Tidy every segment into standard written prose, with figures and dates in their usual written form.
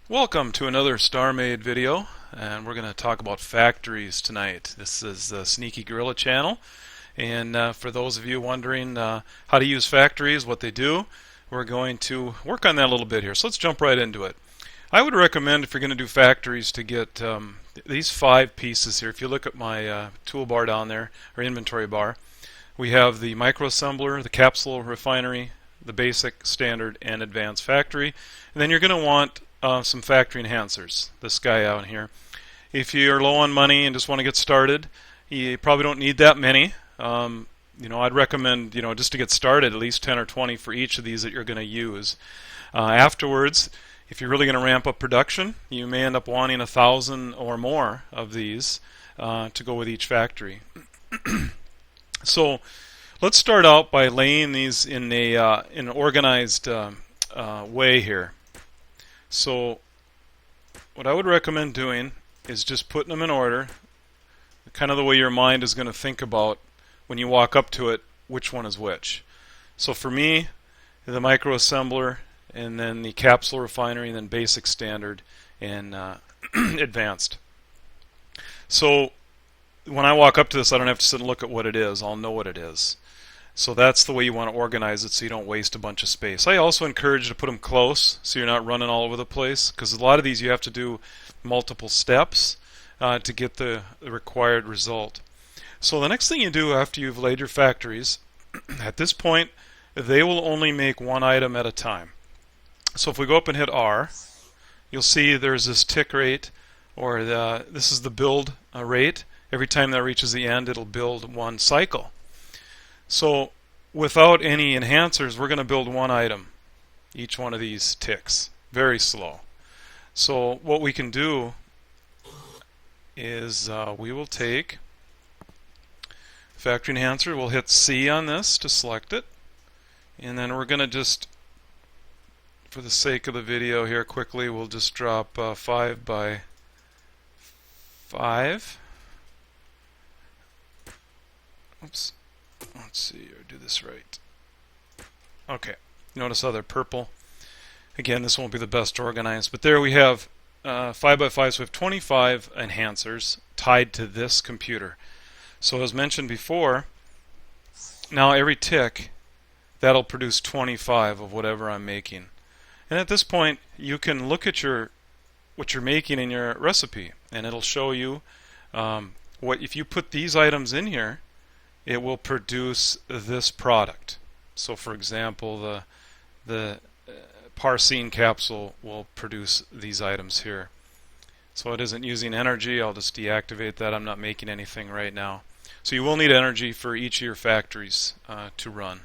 Welcome to another StarMade video, and we're going to talk about factories tonight. This is the Sneaky Gorilla channel, and for those of you wondering how to use factories, what they do, we're going to work on that a little bit here. So let's jump right into it. I would recommend, if you're going to do factories, to get these 5 pieces here. If you look at my toolbar down there, or inventory bar, we have the microassembler, the capsule refinery, the basic, standard, and advanced factory. And then you're going to want some factory enhancers, this guy out here. If you're low on money and just want to get started, you probably don't need that many. I'd recommend, just to get started, at least 10 or 20 for each of these that you're going to use. Afterwards, if you're really going to ramp up production, you may end up wanting 1,000 or more of these to go with each factory. So let's start out by laying these in an organized way here. So what I would recommend doing is just putting them in order, kind of the way your mind is going to think about when you walk up to it, which one is which. So for me, the microassembler, and then the capsule refinery, and then basic, standard, and advanced. So when I walk up to this, I don't have to sit and look at what it is. I'll know what it is. So that's the way you want to organize it so you don't waste a bunch of space. I also encourage you to put them close so you're not running all over the place, because a lot of these you have to do multiple steps to get the required result. So the next thing you do after you've laid your factories, at this point, they will only make one item at a time. So if we go up and hit R, you'll see there's this tick rate, or this is the build rate. Every time that reaches the end, it'll build one cycle. So without any enhancers, we're going to build one item, each one of these ticks, very slow. So what we can do is we will take factory enhancer, we'll hit C on this to select it, and then we're going to just, for the sake of the video here quickly, we'll just drop 5 by 5. Oops. Let's see, or do this right. Okay, notice how they're purple. Again, this won't be the best organized, but there we have 5 by 5, so we have 25 enhancers tied to this computer. So as mentioned before, now every tick, that'll produce 25 of whatever I'm making. And at this point, you can look at what you're making in your recipe, and it'll show you if you put these items in here, it will produce this product. So for example, the Parcine capsule will produce these items here. So it isn't using energy. I'll just deactivate that. I'm not making anything right now. So you will need energy for each of your factories to run.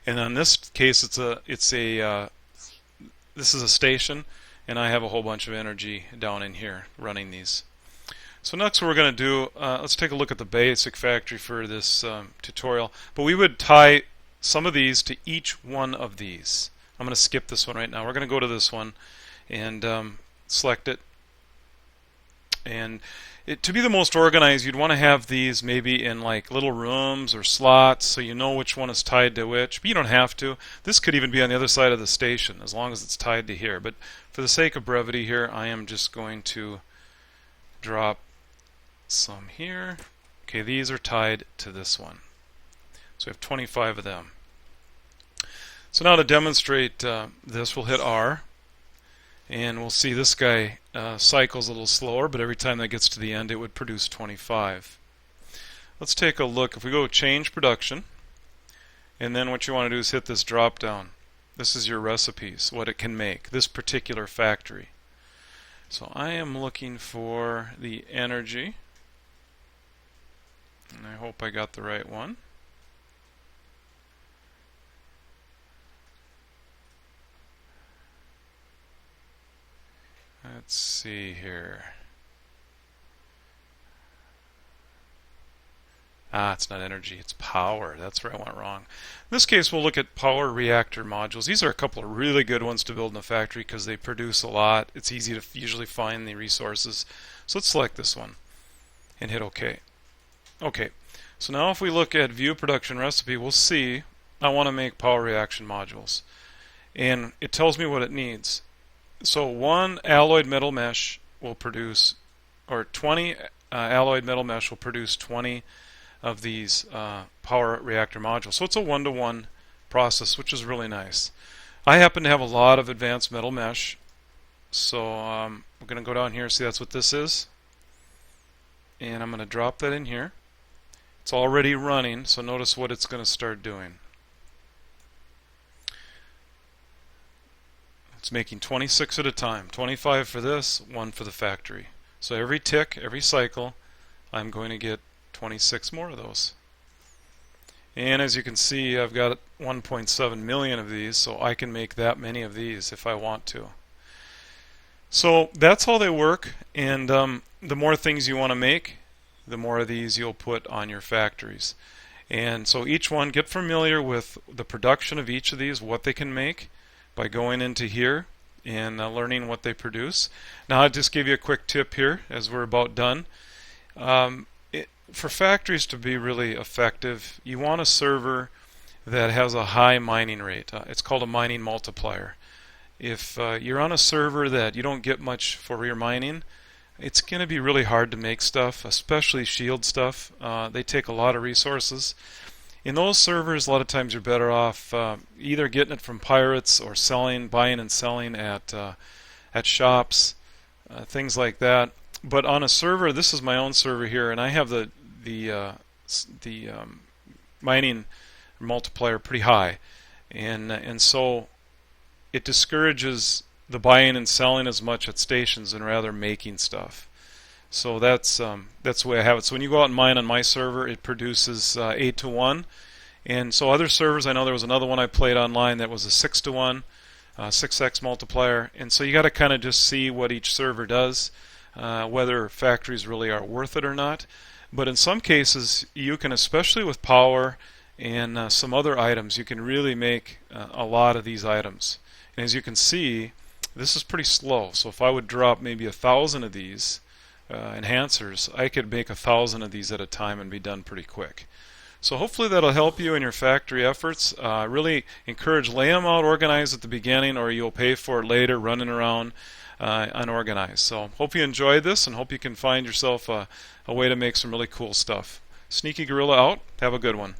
And in this case, this is a station, and I have a whole bunch of energy down in here running these. So next what we're going to do, let's take a look at the basic factory for this tutorial. But we would tie some of these to each one of these. I'm going to skip this one right now. We're going to go to this one and select it. And to be the most organized, you'd want to have these maybe in like little rooms or slots so you know which one is tied to which. But you don't have to. This could even be on the other side of the station as long as it's tied to here. But for the sake of brevity here, I am just going to drop some here. Okay, these are tied to this one. So we have 25 of them. So now to demonstrate this, we'll hit R, and we'll see this guy cycles a little slower, but every time that gets to the end, it would produce 25. Let's take a look. If we go change production, and then what you want to do is hit this drop down. This is your recipes, what it can make, this particular factory. So I am looking for the energy, and I hope I got the right one. Let's see here. It's not energy, it's power. That's where I went wrong. In this case, we'll look at power reactor modules. These are a couple of really good ones to build in a factory because they produce a lot. It's easy to usually find the resources. So let's select this one and hit OK. Okay, so now if we look at View Production Recipe, we'll see I want to make power reaction modules. And it tells me what it needs. So one alloyed metal mesh will produce, or 20 alloyed metal mesh will produce 20 of these power reactor modules. So it's a one-to-one process, which is really nice. I happen to have a lot of advanced metal mesh, so we're going to go down here and see that's what this is. And I'm going to drop that in here. It's already running, so notice what it's going to start doing. It's making 26 at a time, 25 for this, 1 for the factory. So every tick, every cycle, I'm going to get 26 more of those. And as you can see, I've got 1.7 million of these, so I can make that many of these if I want to. So that's how they work, and the more things you want to make, the more of these you'll put on your factories. And so each one, get familiar with the production of each of these, what they can make, by going into here and learning what they produce. Now I'll just give you a quick tip here as we're about done. For factories to be really effective, you want a server that has a high mining rate. It's called a mining multiplier. If you're on a server that you don't get much for your mining, it's going to be really hard to make stuff, especially shield stuff. They take a lot of resources. In those servers, a lot of times you're better off either getting it from pirates or buying and selling at shops, things like that. But on a server, this is my own server here, and I have the mining multiplier pretty high, and so it discourages the buying and selling as much at stations and rather making stuff. So that's the way I have it. So when you go out and mine on my server, it produces 8 to 1. And so other servers, I know there was another one I played online that was a 6 to 1, 6x multiplier. And so you got to kind of just see what each server does, whether factories really are worth it or not. But in some cases, you can, especially with power and some other items, you can really make a lot of these items. And as you can see, this is pretty slow. So if I would drop maybe 1,000 of these enhancers, I could make 1,000 of these at a time and be done pretty quick. So hopefully that'll help you in your factory efforts. Really encourage, lay them out organized at the beginning, or you'll pay for it later running around unorganized. So hope you enjoyed this, and hope you can find yourself a way to make some really cool stuff. Sneaky Gorilla out. Have a good one.